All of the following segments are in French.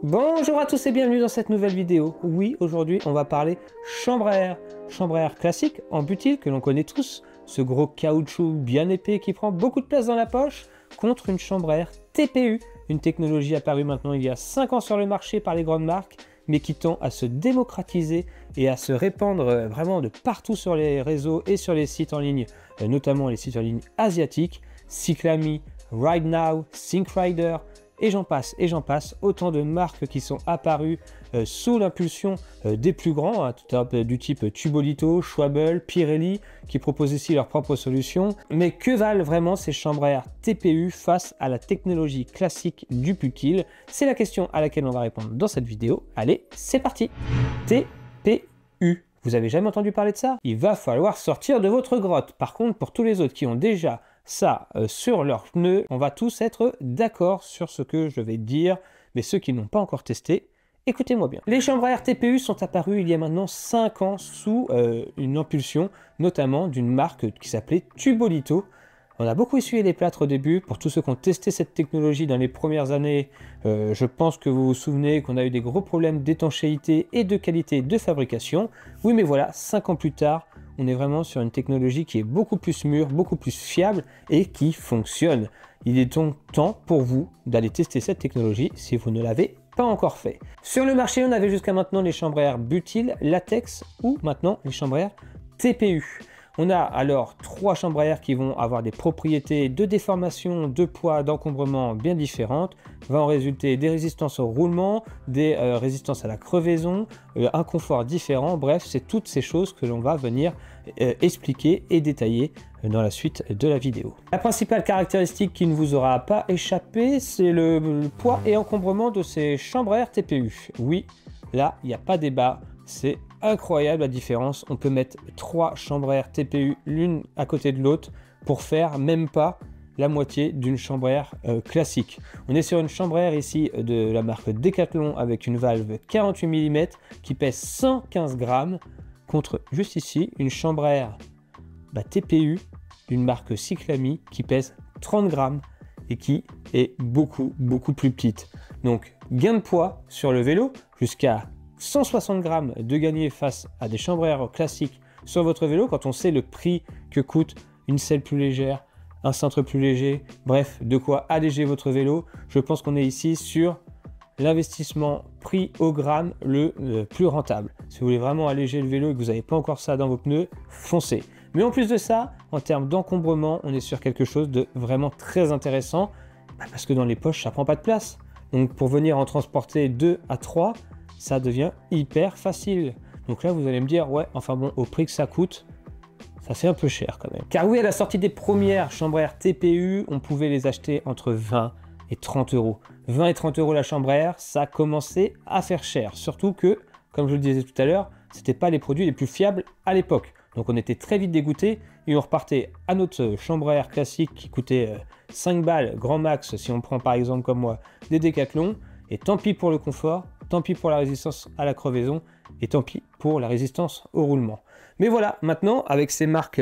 Bonjour à tous et bienvenue dans cette nouvelle vidéo. Oui, aujourd'hui on va parler chambre à air. Chambre à air classique en butyl que l'on connaît tous, ce gros caoutchouc bien épais qui prend beaucoup de place dans la poche, contre une chambre à air TPU, une technologie apparue maintenant il y a 5 ans sur le marché par les grandes marques, mais qui tend à se démocratiser et à se répandre vraiment de partout sur les réseaux et sur les sites en ligne, notamment les sites en ligne asiatiques, Cyclami, Ride Now, ThinkRider, et j'en passe, autant de marques qui sont apparues sous l'impulsion des plus grands, du type Tubolito, Schwabel, Pirelli, qui proposent ici leurs propres solutions. Mais que valent vraiment ces chambres à air TPU face à la technologie classique du butyl? C'est la question à laquelle on va répondre dans cette vidéo. Allez, c'est parti! TPU. Vous avez jamais entendu parler de ça? Il va falloir sortir de votre grotte. Par contre, pour tous les autres qui ont déjà ça sur leurs pneus, on va tous être d'accord sur ce que je vais dire, mais ceux qui n'ont pas encore testé, écoutez-moi bien. Les chambres à air TPU sont apparues il y a maintenant 5 ans sous une impulsion, notamment d'une marque qui s'appelait Tubolito. On a beaucoup essuyé les plâtres au début. Pour tous ceux qui ont testé cette technologie dans les premières années, je pense que vous vous souvenez qu'on a eu des gros problèmes d'étanchéité et de qualité de fabrication. Oui, mais voilà, 5 ans plus tard, on est vraiment sur une technologie qui est beaucoup plus mûre, beaucoup plus fiable et qui fonctionne. Il est donc temps pour vous d'aller tester cette technologie si vous ne l'avez pas encore fait. Sur le marché, on avait jusqu'à maintenant les chambres à air butyl, latex ou maintenant les chambres à air TPU. On a alors 3 chambres à air qui vont avoir des propriétés de déformation, de poids, d'encombrement bien différentes. Va en résulter des résistances au roulement, des résistances à la crevaison, un confort différent. Bref, c'est toutes ces choses que l'on va venir expliquer et détailler dans la suite de la vidéo. La principale caractéristique qui ne vous aura pas échappé, c'est le poids et encombrement de ces chambres à air TPU. Oui, là, il n'y a pas débat, c'est incroyable la différence. On peut mettre 3 chambres à air TPU l'une à côté de l'autre pour faire même pas la moitié d'une chambre à air classique. On est sur une chambre à air ici de la marque Decathlon avec une valve 48 mm qui pèse 115 grammes contre juste ici une chambre à air TPU d'une marque Cyclami qui pèse 30 grammes et qui est beaucoup plus petite. Donc gain de poids sur le vélo jusqu'à 160 grammes de gagner face à des chambres à air classiques sur votre vélo quand on sait le prix que coûte une selle plus légère, un cintre plus léger, bref, de quoi alléger votre vélo. Je pense qu'on est ici sur l'investissement prix au gramme le plus rentable. Si vous voulez vraiment alléger le vélo et que vous n'avez pas encore ça dans vos pneus, foncez. Mais en plus de ça, en termes d'encombrement, on est sur quelque chose de vraiment très intéressant parce que dans les poches, ça prend pas de place. Donc pour venir en transporter 2 à 3, ça devient hyper facile. Donc là, vous allez me dire, ouais, enfin bon, au prix que ça coûte, ça fait un peu cher quand même. Car oui, à la sortie des premières chambres à air TPU, on pouvait les acheter entre 20 et 30 euros. 20 et 30 euros la chambre à air, ça commençait à faire cher. Surtout que, comme je le disais tout à l'heure, c'était pas les produits les plus fiables à l'époque. Donc on était très vite dégoûté et on repartait à notre chambre à air classique qui coûtait 5 balles grand max si on prend par exemple comme moi des Decathlon. Et tant pis pour le confort, tant pis pour la résistance à la crevaison et tant pis pour la résistance au roulement. Mais voilà, maintenant, avec ces marques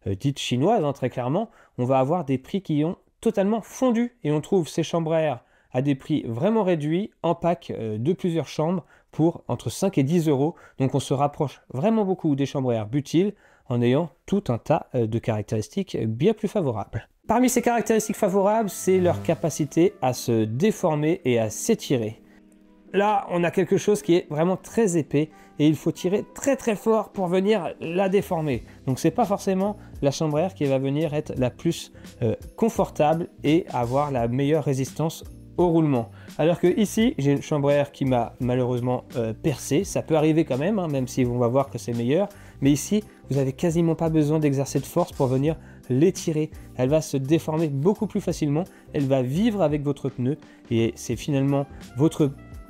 dites chinoises, très clairement, on va avoir des prix qui ont totalement fondu. Et on trouve ces chambres à air à des prix vraiment réduits, en pack de plusieurs chambres, pour entre 5 et 10 euros. Donc on se rapproche vraiment beaucoup des chambres à air butyl en ayant tout un tas de caractéristiques bien plus favorables. Parmi ces caractéristiques favorables, c'est leur capacité à se déformer et à s'étirer. Là, on a quelque chose qui est vraiment très épais et il faut tirer très fort pour venir la déformer. Donc c'est pas forcément la chambre à air qui va venir être la plus confortable et avoir la meilleure résistance au roulement. Alors que ici, j'ai une chambre à air qui m'a malheureusement percé. Ça peut arriver quand même, même si on va voir que c'est meilleur. Mais ici, vous n'avez quasiment pas besoin d'exercer de force pour venir l'étirer. Elle va se déformer beaucoup plus facilement. Elle va vivre avec votre pneu et c'est finalement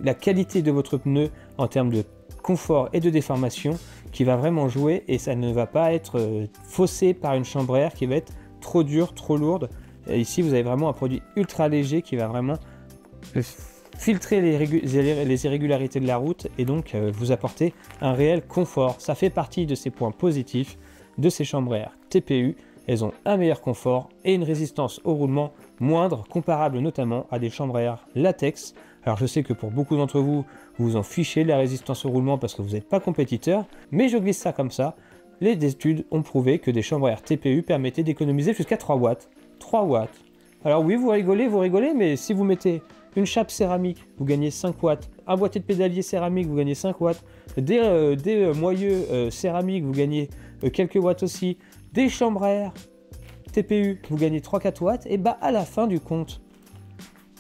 la qualité de votre pneu en termes de confort et de déformation qui va vraiment jouer et ça ne va pas être faussé par une chambre à air qui va être trop dure, trop lourde. Et ici, vous avez vraiment un produit ultra léger qui va vraiment filtrer les irrégularités de la route et donc vous apporter un réel confort. Ça fait partie de ces points positifs de ces chambres à air TPU. Elles ont un meilleur confort et une résistance au roulement moindre, comparable notamment à des chambres à air latex Alors je sais que pour beaucoup d'entre vous, vous vous en fichez de la résistance au roulement parce que vous n'êtes pas compétiteur, mais je glisse ça comme ça. Les études ont prouvé que des chambres à air TPU permettaient d'économiser jusqu'à 3 watts. 3 watts. Alors oui, vous rigolez, mais si vous mettez une chape céramique, vous gagnez 5 watts. Un boîtier de pédalier céramique, vous gagnez 5 watts. Des moyeux céramiques, vous gagnez quelques watts aussi. Des chambres à air TPU, vous gagnez 3-4 watts. Et bah à la fin du compte,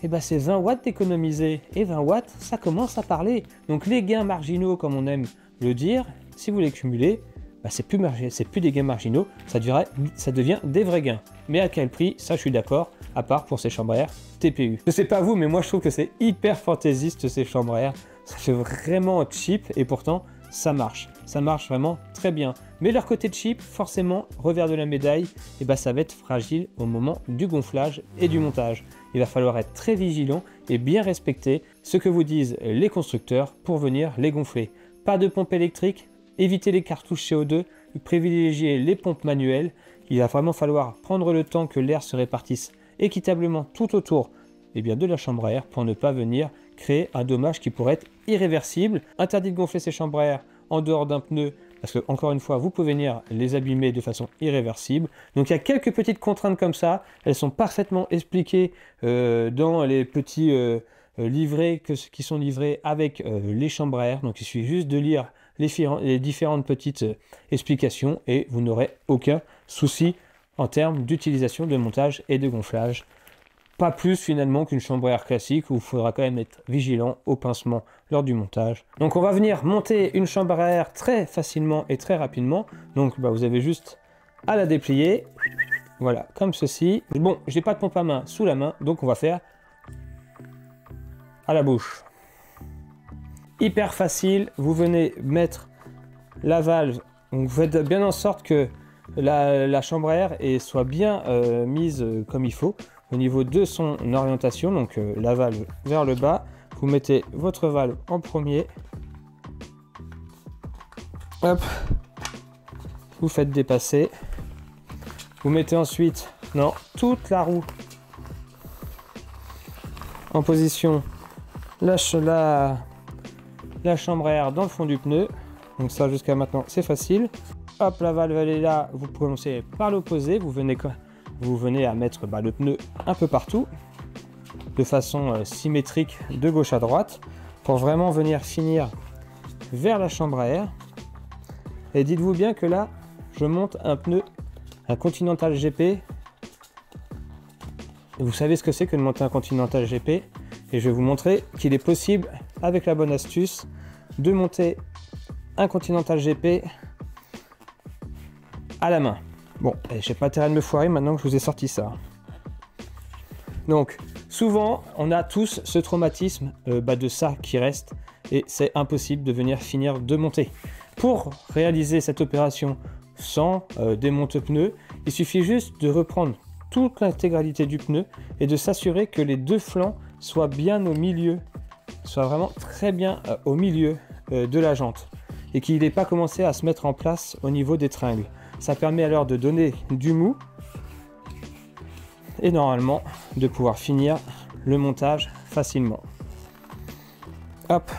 et bah c'est 20 watts d'économiser. Et 20 watts, ça commence à parler. Donc les gains marginaux, comme on aime le dire, si vous les cumulez, bah c'est plus des gains marginaux, ça devient des vrais gains. Mais à quel prix? Ça je suis d'accord, à part pour ces chambres à air TPU. Je sais pas vous, mais moi je trouve que c'est hyper fantaisiste ces chambres à air. Ça fait vraiment cheap et pourtant ça marche. Ça marche vraiment très bien. Mais leur côté cheap, forcément, revers de la médaille, et bah ça va être fragile au moment du gonflage et du montage. Il va falloir être très vigilant et bien respecter ce que vous disent les constructeurs pour venir les gonfler. Pas de pompe électrique, éviter les cartouches CO2, privilégier les pompes manuelles. Il va vraiment falloir prendre le temps que l'air se répartisse équitablement tout autour de la chambre à air pour ne pas venir créer un dommage qui pourrait être irréversible. Interdit de gonfler ces chambres à air en dehors d'un pneu parce que, encore une fois, vous pouvez venir les abîmer de façon irréversible. Donc il y a quelques petites contraintes comme ça, elles sont parfaitement expliquées dans les petits livrets qui sont livrés avec les chambres à air. Donc il suffit juste de lire les différentes petites explications et vous n'aurez aucun souci en termes d'utilisation, de montage et de gonflage. Pas plus finalement qu'une chambre à air classique où il faudra quand même être vigilant au pincement lors du montage. Donc on va venir monter une chambre à air très facilement et très rapidement. Donc vous avez juste à la déplier, voilà, comme ceci. Bon, j'ai pas de pompe à main sous la main, donc on va faire à la bouche. Hyper facile, vous venez mettre la valve, donc vous faites bien en sorte que la chambre à air soit bien mise comme il faut au niveau de son orientation, donc la valve vers le bas. Vous mettez votre valve en premier, hop, vous faites dépasser, vous mettez ensuite toute la roue en position, la chambre à air dans le fond du pneu. Donc ça jusqu'à maintenant c'est facile. Hop, la valve elle est là, vous commencez par l'opposé, vous venez à mettre le pneu un peu partout de façon symétrique de gauche à droite pour vraiment venir finir vers la chambre à air. Et dites-vous bien que là je monte un pneu, un Continental GP. Et vous savez ce que c'est que de monter un Continental GP, et je vais vous montrer qu'il est possible avec la bonne astuce de monter un Continental GP à la main. Bon, j'ai pas intérêt de me foirer maintenant que je vous ai sorti ça. Donc, souvent, on a tous ce traumatisme de ça qui reste, et c'est impossible de venir finir de monter. Pour réaliser cette opération sans démonte-pneu, il suffit juste de reprendre toute l'intégralité du pneu et de s'assurer que les deux flancs soient bien au milieu, soient vraiment très bien au milieu de la jante, et qu'il n'ait pas commencé à se mettre en place au niveau des tringles. Ça permet alors de donner du mou et normalement de pouvoir finir le montage facilement. Hop.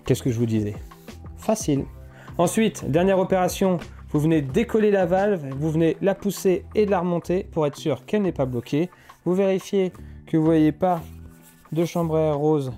Qu'est-ce que je vous disais? Facile. Ensuite, dernière opération, vous venez décoller la valve, vous venez la pousser et de la remonter pour être sûr qu'elle n'est pas bloquée. Vous vérifiez que vous ne voyez pas de chambre à air rose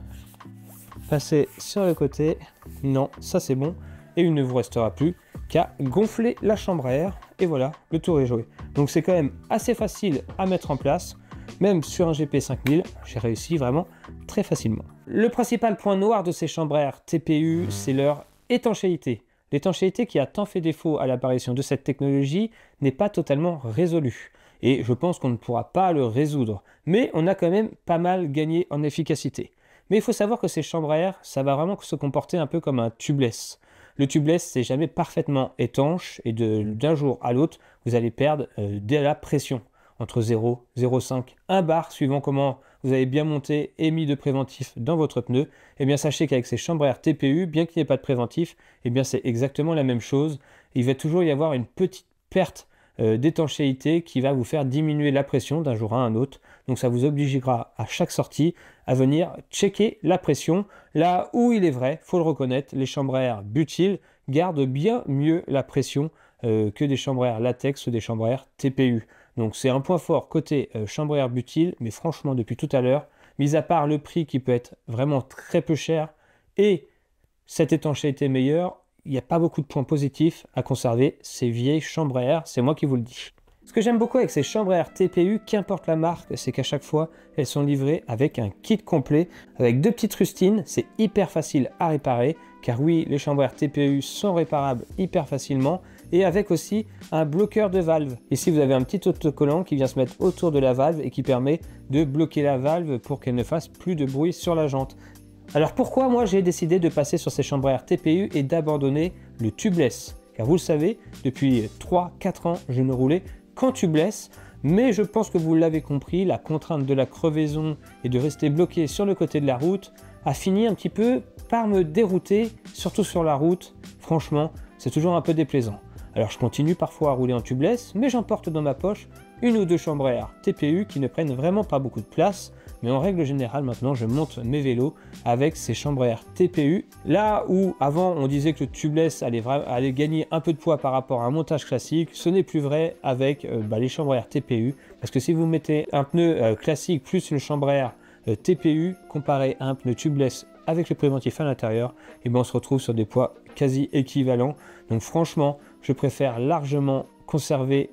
passer sur le côté. Non, ça c'est bon. Et il ne vous restera plus qu'à gonfler la chambre à air. Et voilà, le tour est joué. Donc c'est quand même assez facile à mettre en place. Même sur un GP5000, j'ai réussi vraiment très facilement. Le principal point noir de ces chambres à air TPU, c'est leur étanchéité. L'étanchéité qui a tant fait défaut à l'apparition de cette technologie n'est pas totalement résolue. Et je pense qu'on ne pourra pas le résoudre. Mais on a quand même pas mal gagné en efficacité. Mais il faut savoir que ces chambres à air, ça va vraiment se comporter un peu comme un tubeless. Le tubeless, c'est jamais parfaitement étanche et d'un jour à l'autre, vous allez perdre de la pression. Entre 0, 0,5, 1 bar, suivant comment vous avez bien monté et mis de préventif dans votre pneu. Eh bien, sachez qu'avec ces chambres à air TPU, bien qu'il n'y ait pas de préventif, eh bien, c'est exactement la même chose. Il va toujours y avoir une petite perte d'étanchéité qui va vous faire diminuer la pression d'un jour à un autre. Donc ça vous obligera à chaque sortie à venir checker la pression. Là où il est vrai, faut le reconnaître, les chambres à air Butyl gardent bien mieux la pression que des chambres à air latex ou des chambres à air TPU. Donc c'est un point fort côté chambre à air Butyl, mais franchement depuis tout à l'heure, mis à part le prix qui peut être vraiment très peu cher et cette étanchéité meilleure, il n'y a pas beaucoup de points positifs à conserver ces vieilles chambres à air, c'est moi qui vous le dis. Ce que j'aime beaucoup avec ces chambres à air TPU, qu'importe la marque, c'est qu'à chaque fois, elles sont livrées avec un kit complet, avec 2 petites rustines, c'est hyper facile à réparer, car oui, les chambres à air TPU sont réparables hyper facilement, et avec aussi un bloqueur de valve. Ici, vous avez un petit autocollant qui vient se mettre autour de la valve et qui permet de bloquer la valve pour qu'elle ne fasse plus de bruit sur la jante. Alors pourquoi moi j'ai décidé de passer sur ces chambres à air TPU et d'abandonner le tubeless? Car vous le savez, depuis 3-4 ans, je ne roulais qu'en tubeless, mais je pense que vous l'avez compris, la contrainte de la crevaison et de rester bloqué sur le côté de la route a fini un petit peu par me dérouter, surtout sur la route. Franchement, c'est toujours un peu déplaisant. Alors je continue parfois à rouler en tubeless, mais j'emporte dans ma poche 1 ou 2 chambres à air TPU qui ne prennent vraiment pas beaucoup de place. Mais en règle générale, maintenant, je monte mes vélos avec ces chambres à air TPU. Là où avant, on disait que le tubeless allait gagner un peu de poids par rapport à un montage classique, ce n'est plus vrai avec les chambres à air TPU. Parce que si vous mettez un pneu classique plus une chambre à air TPU comparé à un pneu tubeless avec le préventif à l'intérieur, et on se retrouve sur des poids quasi équivalents. Donc franchement, je préfère largement conserver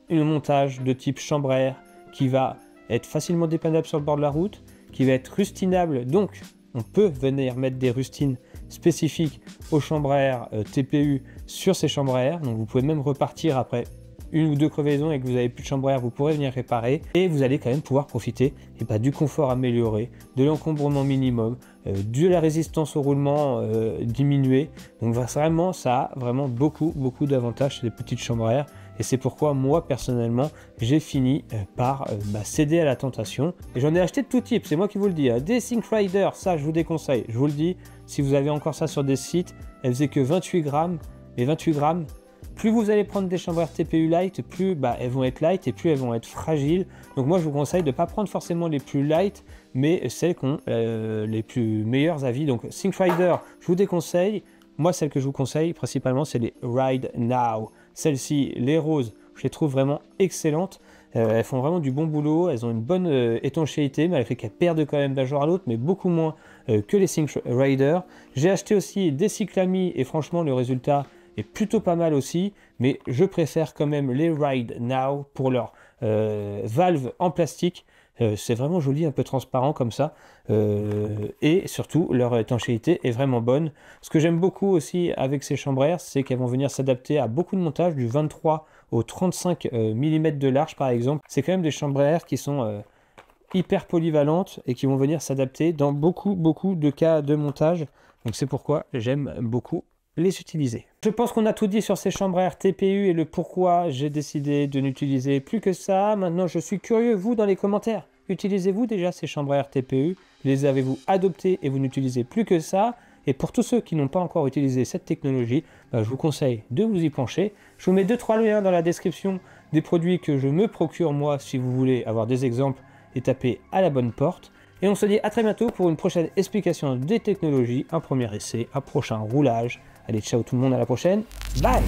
un montage de type chambre à air qui va être facilement dépannable sur le bord de la route, qui va être rustinable, donc on peut venir mettre des rustines spécifiques aux chambres à air TPU sur ces chambres à air, donc vous pouvez même repartir après 1 ou 2 crevaisons et que vous n'avez plus de chambre à air, vous pourrez venir réparer et vous allez quand même pouvoir profiter du confort amélioré, de l'encombrement minimum, de la résistance au roulement diminuée. Donc vraiment, ça a vraiment beaucoup d'avantages ces petites chambres à air. Et c'est pourquoi moi personnellement j'ai fini par céder à la tentation. Et j'en ai acheté de tout type, c'est moi qui vous le dis. Des Syncrider, ça je vous déconseille. Je vous le dis, si vous avez encore ça sur des sites, elles faisaient que 28 grammes. Et 28 grammes, plus vous allez prendre des chambres à air TPU light, plus elles vont être light et plus elles vont être fragiles. Donc moi je vous conseille de ne pas prendre forcément les plus light, mais celles qui ont les plus meilleurs avis. Donc Syncrider, je vous déconseille. Moi celles que je vous conseille principalement c'est les Ride Now. Celles-ci, les roses, je les trouve vraiment excellentes. Elles font vraiment du bon boulot, elles ont une bonne étanchéité, malgré qu'elles perdent quand même d'un jour à l'autre, mais beaucoup moins que les Syncrider. J'ai acheté aussi des Cyclami et franchement le résultat est plutôt pas mal aussi, mais je préfère quand même les Ride Now pour leur valve en plastique. C'est vraiment joli, un peu transparent comme ça, et surtout leur étanchéité est vraiment bonne. Ce que j'aime beaucoup aussi avec ces chambres à air, c'est qu'elles vont venir s'adapter à beaucoup de montages, du 23 au 35 mm de large par exemple. C'est quand même des chambres à air qui sont hyper polyvalentes et qui vont venir s'adapter dans beaucoup de cas de montage. Donc c'est pourquoi j'aime beaucoup les utiliser. Je pense qu'on a tout dit sur ces chambres à air TPU et le pourquoi j'ai décidé de n'utiliser plus que ça. Maintenant, je suis curieux, vous, dans les commentaires. Utilisez-vous déjà ces chambres à air TPU? Les avez-vous adoptées et vous n'utilisez plus que ça? Et pour tous ceux qui n'ont pas encore utilisé cette technologie, je vous conseille de vous y pencher. Je vous mets 2-3 liens dans la description des produits que je me procure moi si vous voulez avoir des exemples et taper à la bonne porte. Et on se dit à très bientôt pour une prochaine explication des technologies, un premier essai, un prochain roulage. Allez, ciao tout le monde, à la prochaine. Bye!